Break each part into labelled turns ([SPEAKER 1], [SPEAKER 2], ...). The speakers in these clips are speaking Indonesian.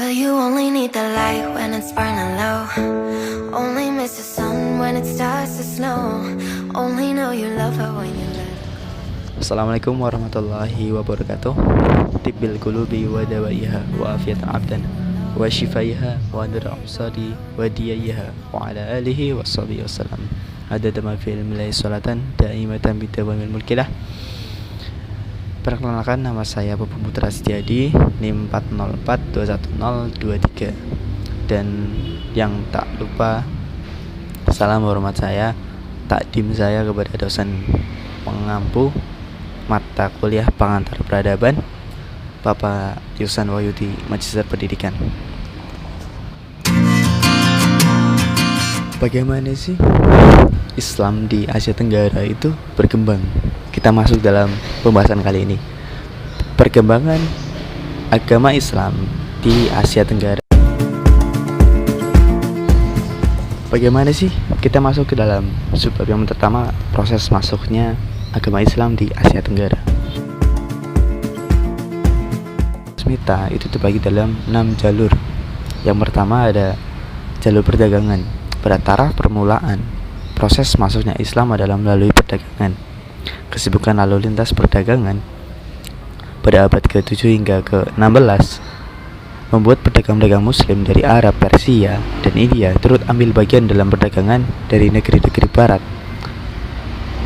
[SPEAKER 1] Well, you only need the light when it's burning low. Only miss the sun when it starts to snow. Only know you love her when you let her go.
[SPEAKER 2] Assalamualaikum warahmatullahi wabarakatuh. Tibbil qulubi wa dawaiha wa afiatan abdan wa shifaiha wa nur absari wa diyaiha wa ala alihi wa sahbihi wasallam. Adada ma fi ilmillahi salatan daimatan bidawamil mulkilah. Perkenalkan, nama saya Bapak Putra Setiadi, NIM 404211023. Dan yang tak lupa, salam hormat saya, takdim saya kepada dosen pengampu mata kuliah pengantar peradaban, Bapak Yusan Wahyudi, Magister Pendidikan. Bagaimana sih Islam di Asia Tenggara itu berkembang? Kita masuk dalam pembahasan kali ini, perkembangan agama Islam di Asia Tenggara. Bagaimana sih kita masuk ke dalam subbab yang pertama, proses masuknya agama Islam di Asia Tenggara. Smita itu terbagi dalam 6 jalur. Yang pertama ada jalur perdagangan. Pada taraf permulaan, proses masuknya Islam adalah melalui perdagangan. Kesibukan lalu lintas perdagangan pada abad ke-7 hingga ke-16 membuat pedagang-pedagang Muslim dari Arab, Persia, dan India turut ambil bagian dalam perdagangan dari negeri-negeri barat,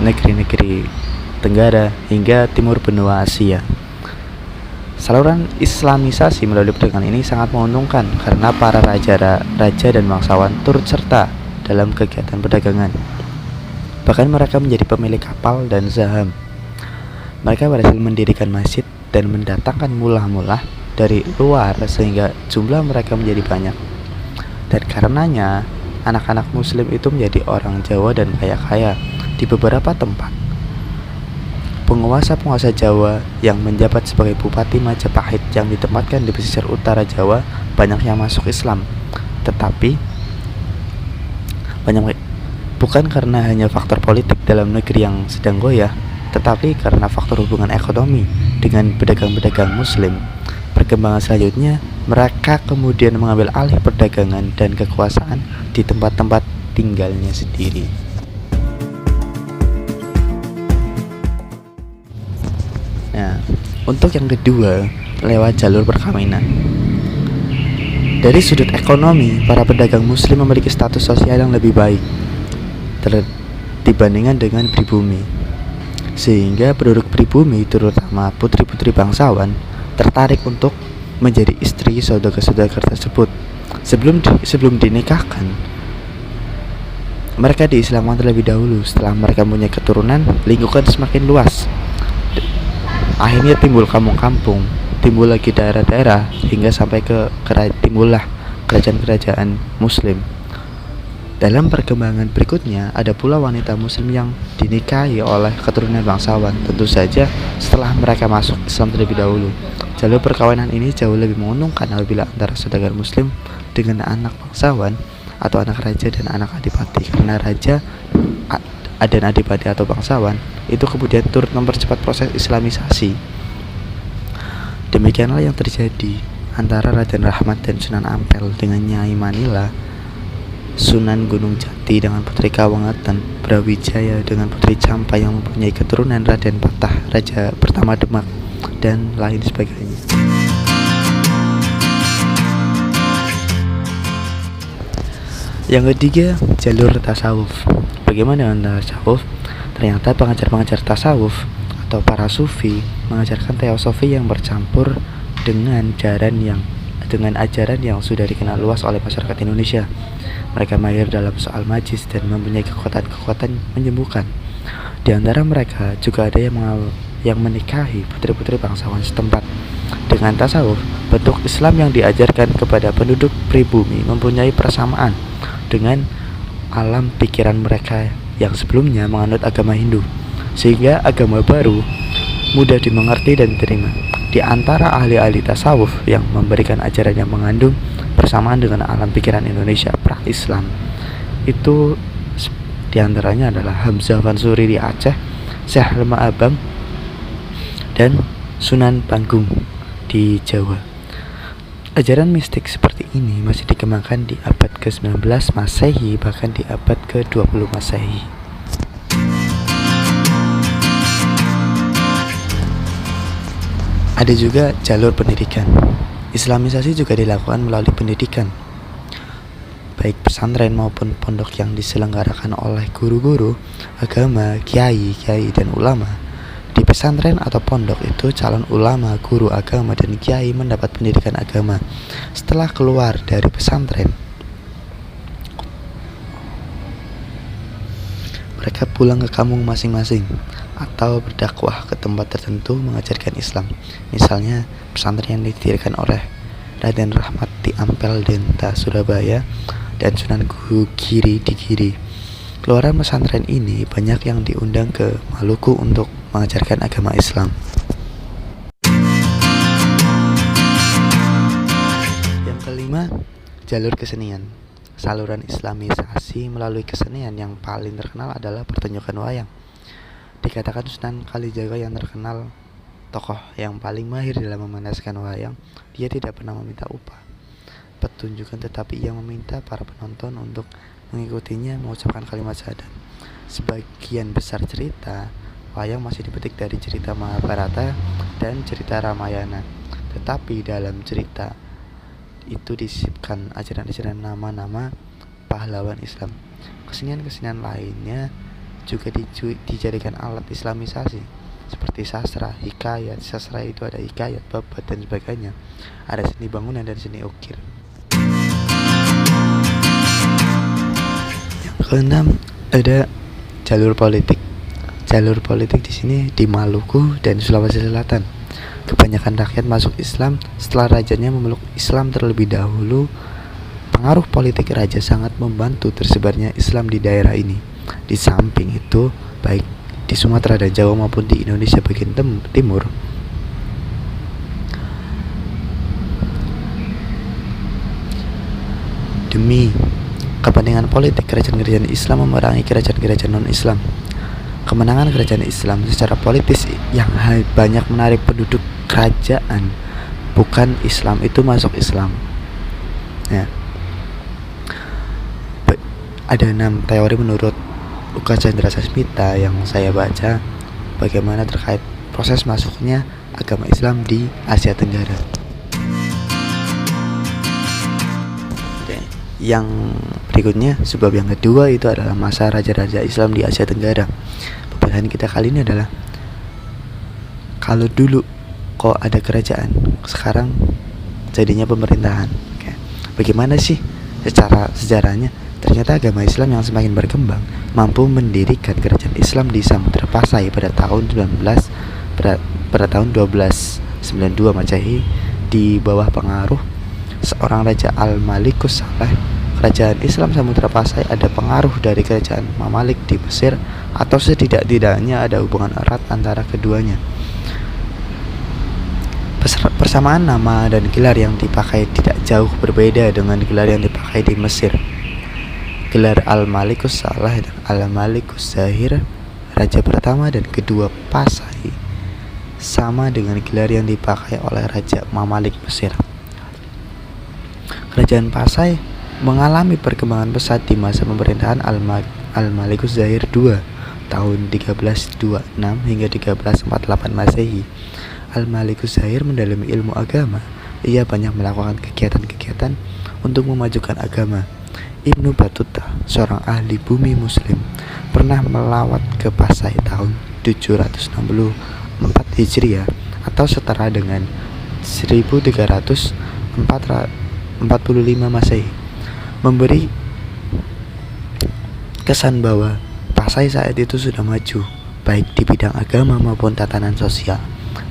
[SPEAKER 2] negeri-negeri Tenggara, hingga timur benua Asia. Saluran Islamisasi melalui perdagangan ini sangat menguntungkan karena para raja dan bangsawan turut serta dalam kegiatan perdagangan. Bahkan mereka menjadi pemilik kapal dan saham. Mereka berhasil mendirikan masjid dan mendatangkan mullah-mullah dari luar sehingga jumlah mereka menjadi banyak. Dan karenanya anak-anak Muslim itu menjadi orang Jawa dan kaya-kaya di beberapa tempat. Penguasa-penguasa Jawa yang menjabat sebagai Bupati Majapahit yang ditempatkan di pesisir utara Jawa banyak yang masuk Islam. Tetapi bukan karena hanya faktor politik dalam negeri yang sedang goyah, tetapi karena faktor hubungan ekonomi dengan pedagang-pedagang Muslim. Perkembangan selanjutnya, mereka kemudian mengambil alih perdagangan dan kekuasaan di tempat-tempat tinggalnya sendiri. Nah, untuk yang kedua, lewat jalur perkawinan. Dari sudut ekonomi, para pedagang Muslim memiliki status sosial yang lebih baik dibandingkan dengan pribumi, sehingga penduduk pribumi, terutama putri-putri bangsawan, tertarik untuk menjadi istri saudagar-saudagar tersebut. Sebelum dinikahkan, mereka diislamkan terlebih dahulu. Setelah mereka mempunyai keturunan, lingkungan semakin luas. Akhirnya timbul kampung-kampung, timbul lagi daerah-daerah, hingga sampai timbullah kerajaan-kerajaan Muslim. Dalam perkembangan berikutnya, ada pula wanita Muslim yang dinikahi oleh keturunan bangsawan, tentu saja setelah mereka masuk Islam terlebih dahulu. Jalur perkawinan ini jauh lebih menguntungkan apabila antara saudagar Muslim dengan anak bangsawan atau anak raja dan anak adipati, karena raja dan adipati atau bangsawan itu kemudian turut mempercepat proses Islamisasi. Demikianlah yang terjadi antara Raden Rahmat dan Sunan Ampel dengan Nyai Manila, Sunan Gunung Jati dengan Putri Kawangatan, Brawijaya dengan Putri Campa yang mempunyai keturunan Raden Patah, Raja pertama Demak, dan lain sebagainya. Yang ketiga, jalur tasawuf. Bagaimana dengan tasawuf? Ternyata pengajar-pengajar tasawuf atau para sufi mengajarkan teosofi yang bercampur dengan ajaran yang sudah dikenal luas oleh masyarakat Indonesia. Mereka mahir dalam soal majis dan mempunyai kekuatan-kekuatan menyembuhkan. Di antara mereka juga ada yang menikahi putri-putri bangsawan setempat. Dengan tasawuf, bentuk Islam yang diajarkan kepada penduduk pribumi mempunyai persamaan dengan alam pikiran mereka yang sebelumnya menganut agama Hindu, sehingga agama baru mudah dimengerti dan diterima. Di antara ahli-ahli tasawuf yang memberikan ajaran yang mengandung persamaan dengan alam pikiran Indonesia pra-Islam itu diantaranya adalah Hamzah Mansuri di Aceh, Syekh Lema Abang, dan Sunan Panggung di Jawa. Ajaran mistik seperti ini masih dikembangkan di abad ke-19 Masehi, bahkan di abad ke-20 Masehi. Ada juga jalur pendidikan. Islamisasi juga dilakukan melalui pendidikan, baik pesantren maupun pondok yang diselenggarakan oleh guru-guru agama, kiai, dan ulama. Di pesantren atau pondok itu calon ulama, guru agama, dan kiai mendapat pendidikan agama. Setelah keluar dari pesantren, mereka pulang ke kampung masing-masing atau berdakwah ke tempat tertentu mengajarkan Islam. Misalnya pesantren yang didirikan oleh Raden Rahmat di Ampel Denta, Surabaya, dan Sunan Giri di Giri. Keluaran pesantren ini banyak yang diundang ke Maluku untuk mengajarkan agama Islam. Yang kelima, jalur kesenian. Saluran Islamisasi melalui kesenian yang paling terkenal adalah pertunjukan wayang. Dikatakan Sunan Kalijaga yang terkenal tokoh yang paling mahir dalam memanaskan wayang. Dia tidak pernah meminta upah pertunjukan, tetapi ia meminta para penonton untuk mengikutinya mengucapkan kalimat syahadat. Sebagian besar cerita wayang masih dipetik dari cerita Mahabharata dan cerita Ramayana, tetapi dalam cerita itu disisipkan ajaran-ajaran nama-nama pahlawan Islam. Kesenian-kesenian lainnya juga dijadikan alat islamisasi, seperti sastra, hikayat. Sastra itu ada hikayat, babat, dan sebagainya. Ada seni bangunan dan seni ukir. Yang keenam, ada jalur politik. Jalur politik di sini di Maluku dan Sulawesi Selatan. Kebanyakan rakyat masuk Islam setelah rajanya memeluk Islam terlebih dahulu. Pengaruh politik raja sangat membantu tersebarnya Islam di daerah ini. Di samping itu, baik di Sumatera dan Jawa maupun di Indonesia bagian timur, demi kepentingan politik, kerajaan-kerajaan Islam memerangi kerajaan-kerajaan non-Islam. Kemenangan kerajaan Islam secara politis yang banyak menarik penduduk kerajaan bukan Islam itu masuk Islam. Ya. Ada 6 teori menurut Luka Chandra Sasmita yang saya baca bagaimana terkait proses masuknya agama Islam di Asia Tenggara. Oke. Yang berikutnya, sebab yang kedua itu adalah masa raja-raja Islam di Asia Tenggara. Pembahasan kita kali ini adalah kalau dulu kok ada kerajaan, sekarang jadinya pemerintahan. Oke. Bagaimana sih secara sejarahnya? Ternyata agama Islam yang semakin berkembang mampu mendirikan kerajaan Islam di Samudra Pasai pada tahun 1292 Masehi di bawah pengaruh seorang raja Al-Malikus Saleh. Kerajaan Islam Samudra Pasai ada pengaruh dari kerajaan Mamalik di Mesir, atau setidak-tidaknya ada hubungan erat antara keduanya. Persamaan nama dan gelar yang dipakai tidak jauh berbeda dengan gelar yang dipakai di Mesir. Gelar Al-Malikus Saleh dan Al-Malikus Zahir, raja pertama dan kedua Pasai, sama dengan gelar yang dipakai oleh Raja Mamalik Mesir. Kerajaan Pasai mengalami perkembangan pesat di masa pemerintahan Al-Malikus Zahir II tahun 1326 hingga 1348 Masehi. Al-Malikus Zahir mendalami ilmu agama. Ia banyak melakukan kegiatan-kegiatan untuk memajukan agama. Ibnu Battuta, seorang ahli bumi muslim, pernah melawat ke Pasai tahun 764 Hijriah atau setara dengan 1345 Masehi, memberi kesan bahwa Pasai saat itu sudah maju baik di bidang agama maupun tatanan sosial.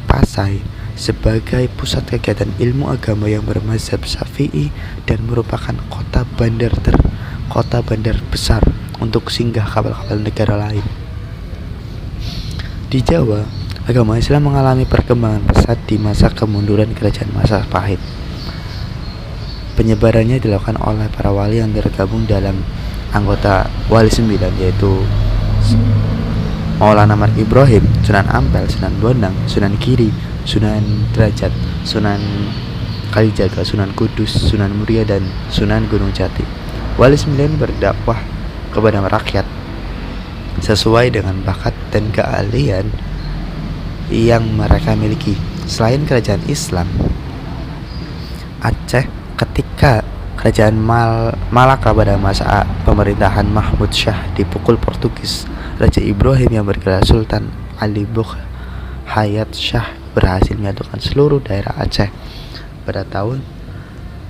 [SPEAKER 2] Pasai sebagai pusat kegiatan ilmu agama yang bermazhab Syafi'i dan merupakan kota bandar besar untuk singgah kapal-kapal negara lain. Di Jawa, agama Islam mengalami perkembangan pesat di masa kemunduran kerajaan Majapahit. Penyebarannya dilakukan oleh para wali yang tergabung dalam anggota Wali 9, yaitu Maulana Malik Ibrahim, Sunan Ampel, Sunan Bonang, Sunan Giri, Sunan Derajat, Sunan Kalijaga, Sunan Kudus, Sunan Muria, dan Sunan Gunung Jati. Wali Sembilan berdakwah kepada rakyat sesuai dengan bakat dan keahlian yang mereka miliki. Selain kerajaan Islam, Aceh ketika kerajaan Malaka pada masa pemerintahan Mahmud Syah dipukul Portugis, Raja Ibrahim yang bergelar Sultan Ali Bukh Hayat Shah berhasil menyatukan seluruh daerah Aceh pada tahun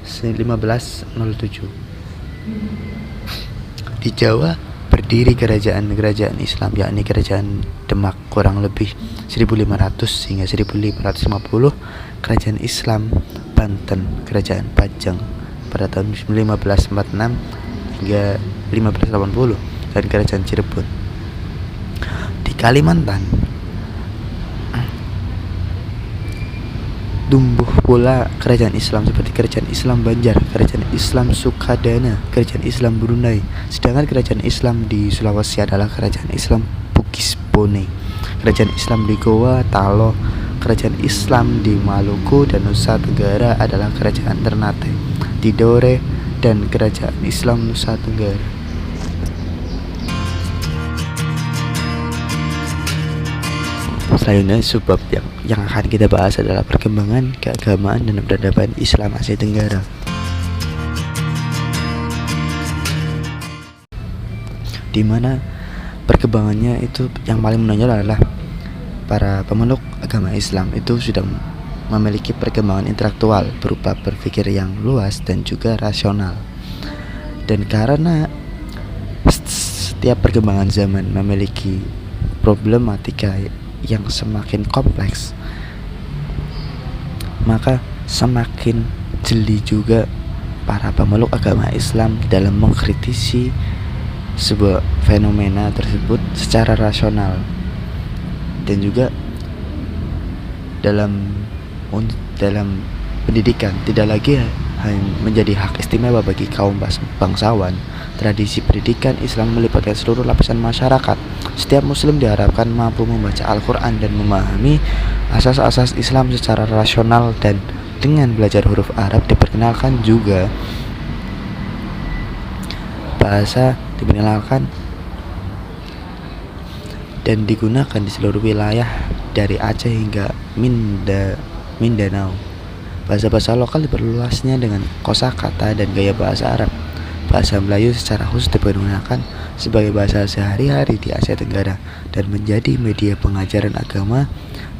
[SPEAKER 2] 1507. Di Jawa berdiri kerajaan-kerajaan Islam, yakni Kerajaan Demak kurang lebih 1500 hingga 1550, Kerajaan Islam Banten, Kerajaan Pajang pada tahun 1546 hingga 1580, dan Kerajaan Cirebon. Di Kalimantan tumbuh pula kerajaan Islam seperti Kerajaan Islam Banjar, Kerajaan Islam Sukadana, Kerajaan Islam Brunei. Sedangkan kerajaan Islam di Sulawesi adalah Kerajaan Islam Bugis Bone, Kerajaan Islam di Goa Talo, Kerajaan Islam di Maluku dan Nusa Tenggara adalah Kerajaan Ternate, Tidore, dan Kerajaan Islam Nusa Tenggara. Selanjutnya subbab yang akan kita bahas adalah perkembangan keagamaan dan peradaban Islam Asia Tenggara. Di mana perkembangannya itu yang paling menonjol adalah para pemeluk agama Islam itu sudah memiliki perkembangan intelektual berupa berpikir yang luas dan juga rasional. Dan karena setiap perkembangan zaman memiliki problematika yang semakin kompleks, maka semakin jeli juga para pemeluk agama Islam dalam mengkritisi sebuah fenomena tersebut secara rasional, dan juga dalam pendidikan tidak lagi menjadi hak istimewa bagi kaum bangsawan. Tradisi pendidikan Islam melibatkan seluruh lapisan masyarakat. Setiap muslim diharapkan mampu membaca Al-Quran dan memahami asas-asas Islam secara rasional, dan dengan belajar huruf Arab diperkenalkan juga bahasa dan digunakan di seluruh wilayah dari Aceh hingga Mindanao. Bahasa-bahasa lokal diperluasnya dengan kosakata dan gaya bahasa Arab. Bahasa Melayu secara khusus digunakan sebagai bahasa sehari-hari di Asia Tenggara dan menjadi media pengajaran agama.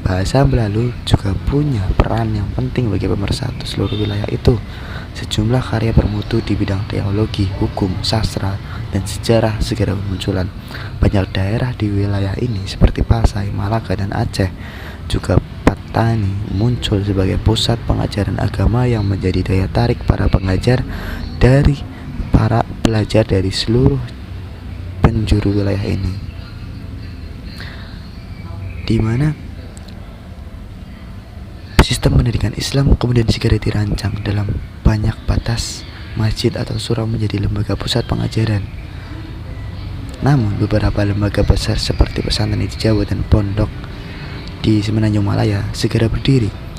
[SPEAKER 2] Bahasa Melayu juga punya peran yang penting bagi pemersatu seluruh wilayah itu. Sejumlah karya bermutu di bidang teologi, hukum, sastra, dan sejarah segera bermunculan. Banyak daerah di wilayah ini seperti Pasai, Malaka, dan Aceh, juga Patani, muncul sebagai pusat pengajaran agama yang menjadi daya tarik para pengajar dari para pelajar dari seluruh penjuru wilayah ini, di mana sistem pendidikan Islam kemudian segera dirancang dalam banyak batas masjid atau surau menjadi lembaga pusat pengajaran. Namun beberapa lembaga besar seperti pesantren di Jawa dan pondok di Semenanjung Malaya segera berdiri.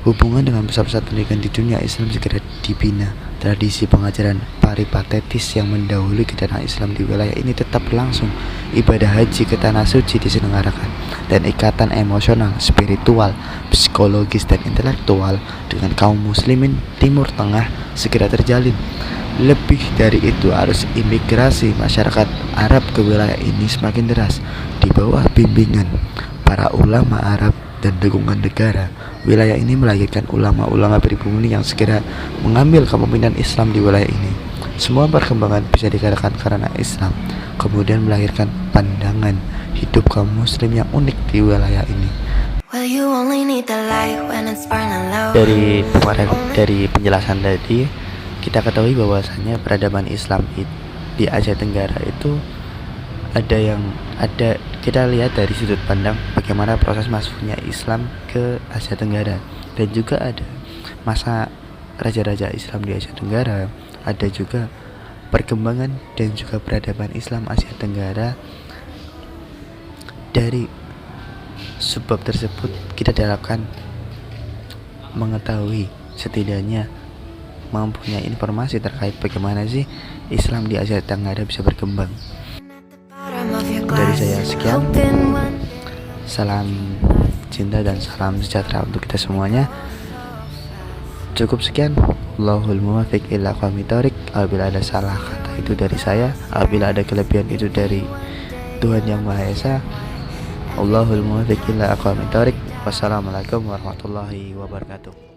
[SPEAKER 2] Hubungan dengan pusat-pusat pendidikan di dunia Islam segera dibina. Tradisi pengajaran peripatetis yang mendahului kedatangan Islam di wilayah ini tetap berlangsung. Ibadah haji ke tanah suci diselenggarakan, dan ikatan emosional, spiritual, psikologis, dan intelektual dengan kaum muslimin Timur Tengah segera terjalin. Lebih dari itu, arus imigrasi masyarakat Arab ke wilayah ini semakin deras. Di bawah bimbingan para ulama Arab dan dukungan negara, wilayah ini melahirkan ulama-ulama pribumi yang segera mengambil kepemimpinan Islam di wilayah ini. Semua perkembangan bisa dikatakan karena Islam kemudian melahirkan pandangan hidup kaum muslim yang unik di wilayah ini. Dari penjelasan tadi kita ketahui bahwasannya peradaban Islam di Asia Tenggara itu ada kita lihat dari sudut pandang bagaimana proses masuknya Islam ke Asia Tenggara, dan juga ada masa raja-raja Islam di Asia Tenggara, ada juga perkembangan dan juga peradaban Islam Asia Tenggara. Dari subbab tersebut kita diharapkan mengetahui setidaknya mempunyai informasi terkait bagaimana sih Islam di Asia Tenggara bisa berkembang. Dari saya sekian, salam cinta dan salam sejahtera untuk kita semuanya. Cukup sekian. Allahul muwaffiq ila aqwamit thoriq. Apabila ada salah kata itu dari saya, apabila ada kelebihan itu dari Tuhan Yang Maha Esa. Allahul muwaffiq ila aqwamit thoriq. Wassalamualaikum warahmatullahi wabarakatuh.